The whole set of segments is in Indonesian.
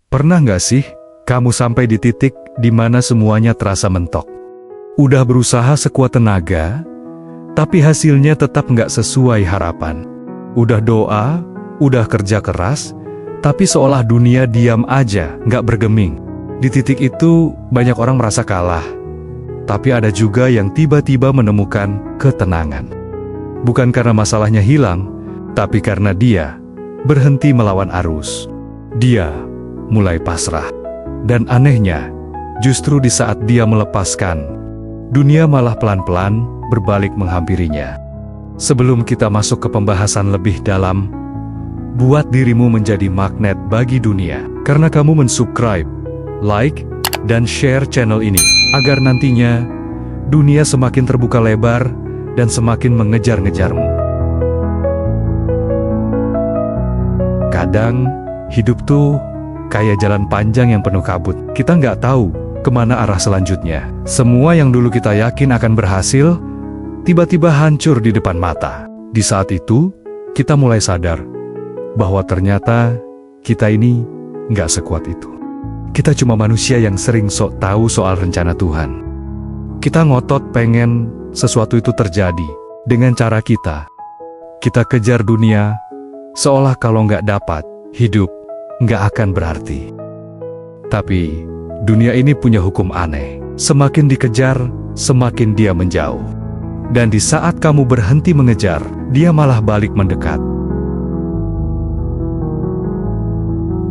Pernah nggak sih kamu sampai di titik di mana semuanya terasa mentok? Udah berusaha sekuat tenaga, tapi hasilnya tetap nggak sesuai harapan. Udah doa, udah kerja keras, tapi seolah dunia diam aja, nggak bergeming. Di titik itu banyak orang merasa kalah, tapi ada juga yang tiba-tiba menemukan ketenangan. Bukan karena masalahnya hilang, tapi karena dia berhenti melawan arus. Dia mulai pasrah. Dan anehnya, justru di saat dia melepaskan, dunia malah pelan-pelan berbalik menghampirinya. Sebelum kita masuk ke pembahasan lebih dalam, buat dirimu menjadi magnet bagi dunia. Karena kamu mensubscribe, like, dan share channel ini, agar nantinya dunia semakin terbuka lebar dan semakin mengejar-ngejarmu. Kadang, hidup tuh kayak jalan panjang yang penuh kabut. Kita nggak tahu kemana arah selanjutnya. Semua yang dulu kita yakin akan berhasil, tiba-tiba hancur di depan mata. Di saat itu, kita mulai sadar bahwa ternyata kita ini nggak sekuat itu. Kita cuma manusia yang sering sok tahu soal rencana Tuhan. Kita ngotot pengen sesuatu itu terjadi dengan cara kita. Kita kejar dunia, seolah kalau nggak dapat, hidup nggak akan berarti. Tapi, dunia ini punya hukum aneh. Semakin dikejar, semakin dia menjauh. Dan di saat kamu berhenti mengejar, dia malah balik mendekat.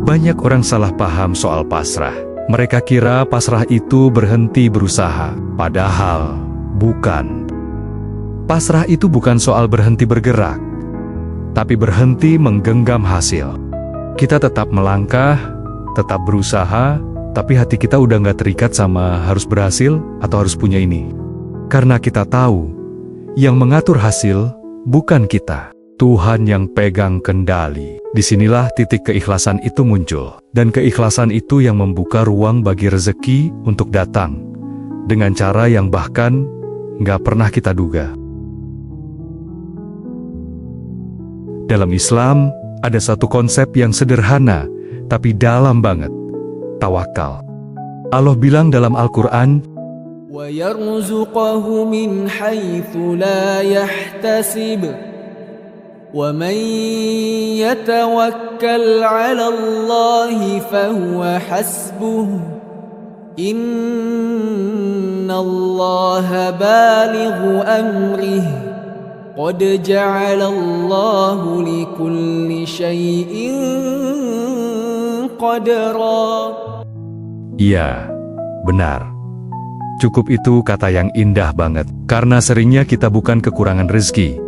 Banyak orang salah paham soal pasrah. Mereka kira pasrah itu berhenti berusaha, padahal bukan. Pasrah itu bukan soal berhenti bergerak, tapi berhenti menggenggam hasil. Kita tetap melangkah, tetap berusaha, tapi hati kita udah nggak terikat sama harus berhasil atau harus punya ini. Karena kita tahu, yang mengatur hasil bukan kita, Tuhan yang pegang kendali. Disinilah titik keikhlasan itu muncul. Dan keikhlasan itu yang membuka ruang bagi rezeki untuk datang, dengan cara yang bahkan nggak pernah kita duga. Dalam Islam, ada satu konsep yang sederhana, tapi dalam banget. Tawakal. Allah bilang dalam Al-Quran, وَيَرْزُقَهُ مِنْ حَيْثُ لَا يَحْتَسِبُ وَمَنْ يَتَوَكَّلْ عَلَى اللَّهِ فَهُوَ حَسْبُهُ إِنَّ اللَّهَ بَالِغُ أَمْرِهِ قَدْ جَعَلَ اللَّهُ لِكُلِّ شَيْءٍ قَدْرًا. Iya, benar. Cukup itu kata yang indah banget. Karena seringnya kita bukan kekurangan rezeki,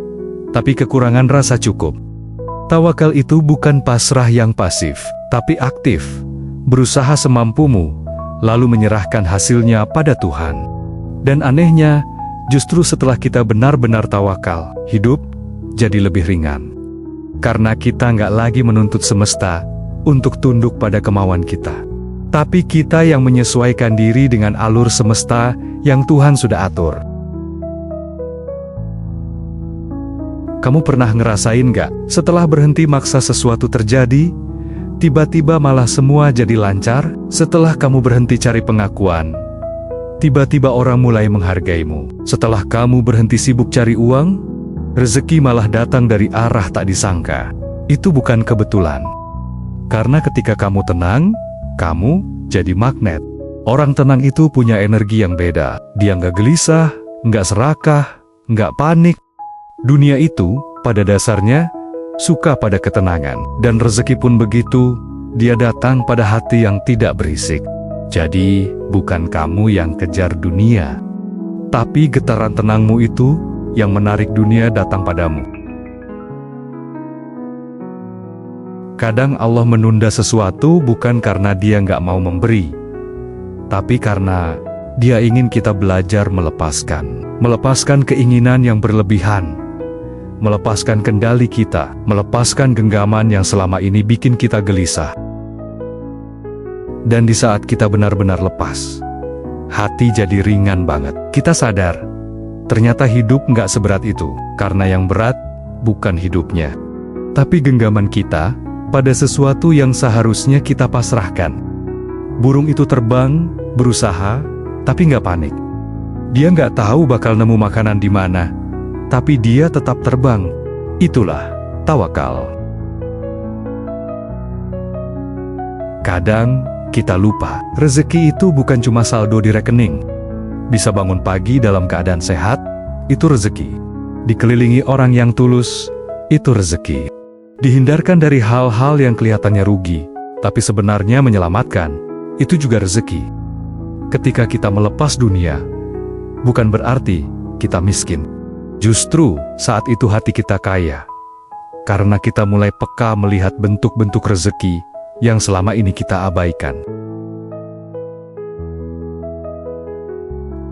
tapi kekurangan rasa cukup. Tawakal itu bukan pasrah yang pasif, tapi aktif. Berusaha semampumu, lalu menyerahkan hasilnya pada Tuhan. Dan anehnya, justru setelah kita benar-benar tawakal, hidup jadi lebih ringan. Karena kita nggak lagi menuntut semesta untuk tunduk pada kemauan kita. Tapi kita yang menyesuaikan diri dengan alur semesta yang Tuhan sudah atur. Kamu pernah ngerasain nggak, setelah berhenti maksa sesuatu terjadi, tiba-tiba malah semua jadi lancar? Setelah kamu berhenti cari pengakuan, tiba-tiba orang mulai menghargaimu. Setelah kamu berhenti sibuk cari uang, rezeki malah datang dari arah tak disangka. Itu bukan kebetulan. Karena ketika kamu tenang, kamu jadi magnet. Orang tenang itu punya energi yang beda. Dia nggak gelisah, nggak serakah, nggak panik. Dunia itu, pada dasarnya, suka pada ketenangan. Dan rezeki pun begitu, dia datang pada hati yang tidak berisik. Jadi, bukan kamu yang kejar dunia, tapi getaran tenangmu itu yang menarik dunia datang padamu. Kadang Allah menunda sesuatu bukan karena dia nggak mau memberi, tapi karena dia ingin kita belajar melepaskan. Melepaskan keinginan yang berlebihan, melepaskan kendali kita, melepaskan genggaman yang selama ini bikin kita gelisah. Dan di saat kita benar-benar lepas, hati jadi ringan banget. Kita sadar, ternyata hidup nggak seberat itu, karena yang berat bukan hidupnya, tapi genggaman kita pada sesuatu yang seharusnya kita pasrahkan. Burung itu terbang, berusaha, tapi nggak panik. Dia nggak tahu bakal nemu makanan di mana, tapi dia tetap terbang. Itulah tawakal. Kadang kita lupa, rezeki itu bukan cuma saldo di rekening. Bisa bangun pagi dalam keadaan sehat, itu rezeki. Dikelilingi orang yang tulus, itu rezeki. Dihindarkan dari hal-hal yang kelihatannya rugi, tapi sebenarnya menyelamatkan, itu juga rezeki. Ketika kita melepas dunia, bukan berarti kita miskin. Justru saat itu hati kita kaya, karena kita mulai peka melihat bentuk-bentuk rezeki yang selama ini kita abaikan.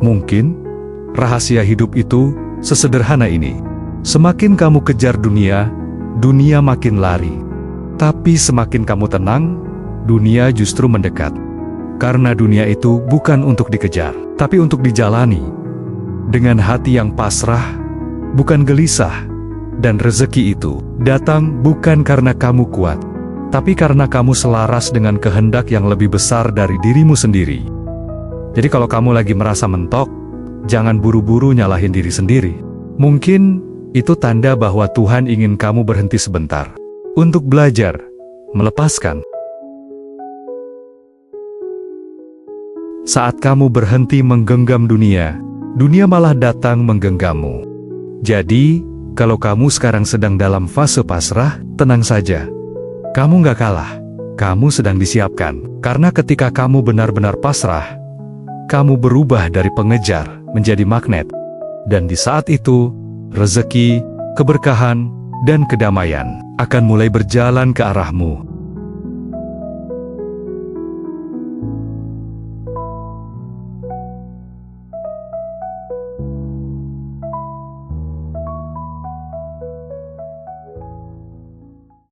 Mungkin rahasia hidup itu sesederhana ini. Semakin kamu kejar dunia, dunia makin lari. Tapi semakin kamu tenang, dunia justru mendekat. Karena dunia itu bukan untuk dikejar, tapi untuk dijalani. Dengan hati yang pasrah, bukan gelisah. Dan rezeki itu datang bukan karena kamu kuat, tapi karena kamu selaras dengan kehendak yang lebih besar dari dirimu sendiri. Jadi kalau kamu lagi merasa mentok, jangan buru-buru nyalahin diri sendiri. Mungkin itu tanda bahwa Tuhan ingin kamu berhenti sebentar untuk belajar, melepaskan. Saat kamu berhenti menggenggam dunia, dunia malah datang menggenggammu. Jadi, kalau kamu sekarang sedang dalam fase pasrah, tenang saja. Kamu nggak kalah, kamu sedang disiapkan. Karena ketika kamu benar-benar pasrah, kamu berubah dari pengejar menjadi magnet. Dan di saat itu, rezeki, keberkahan, dan kedamaian akan mulai berjalan ke arahmu.